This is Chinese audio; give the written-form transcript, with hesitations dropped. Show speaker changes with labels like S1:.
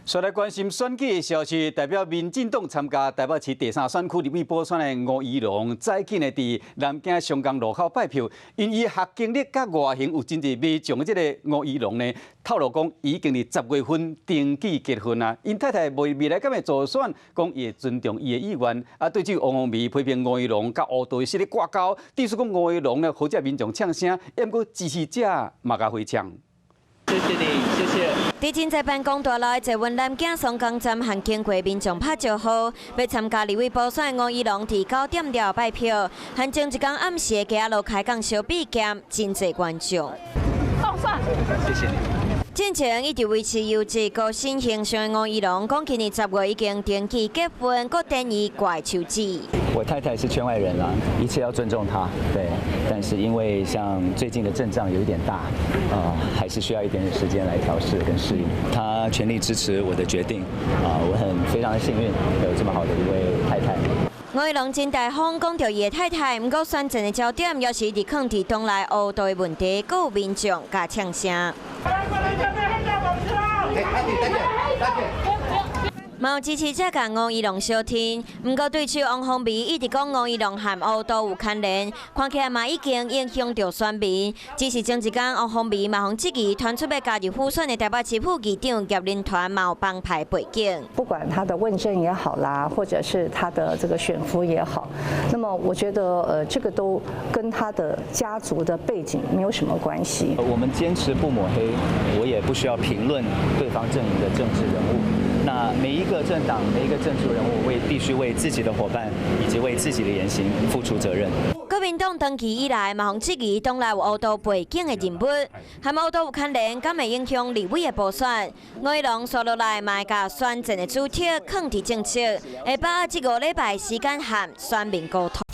S1: 再来关心选举的消息，代表民进党参加台北市第3选区立委补选的吴怡农，早紧的伫南京松江路口拜票。因伊学经历甲外形有真侪微众的这个吴怡农呢，透露讲已经伫10月份登记结婚啊。因太太未来敢会助选，讲伊会尊重伊的意愿。啊，对这王宏伟批评吴怡农甲乌道势力挂钩，指出讲吴怡农呢好者民众呛声，也毋过支持者嘛甲回呛。
S2: 谢谢你，谢谢。
S3: 伫真侪办公大内，坐阮南京松江站和经过民众拍招呼，要参加立委补选的吴怡农伫9点了拜票，和前一天暗时的街路开讲相比减，真侪观众。
S2: 放算，谢谢你。
S3: 进前一直维持优质高新形象的吴怡农，讲今年10月已经登记结婚，搁等伊挂手指。
S4: 我太太是圈外人啦，一切要尊重她，对。但是因为像最近的阵仗有一点大，还是需要一点时间来调试跟适应。她全力支持我的决定，我非常的幸运有这么好的一位太太。
S3: 吴怡农真大方讲到伊的太太，毋过选战的焦点又是伫抗伫党内乌道的问题，搁有民众加呛声。嘛有支持者甲吴怡农相挺，毋过对手王宏伟一直讲吴怡农和乌道有牵连，看起来嘛已经影响到选民。只是前一天王宏伟嘛互质疑传出要加入复选的台北市副议长叶林团嘛有帮派背景。
S5: 不管他的问政也好啦，或者是他的这个选服也好，那么我觉得这个都跟他的家族的背景没有什么关系。
S4: 我们坚持不抹黑，我也不需要评论对方阵营的政治人物。 那每一个政党、每一个政治人物必须为自己的伙伴以及为自己的言行付出责任。
S3: 国民党登记以来，嘛互质疑党内有乌道背景的人物，和乌道有牵连，敢会影响立委的补选？吴怡农说落来，嘛会甲选战的主题放伫政策，会把这5礼拜时间和选民沟通。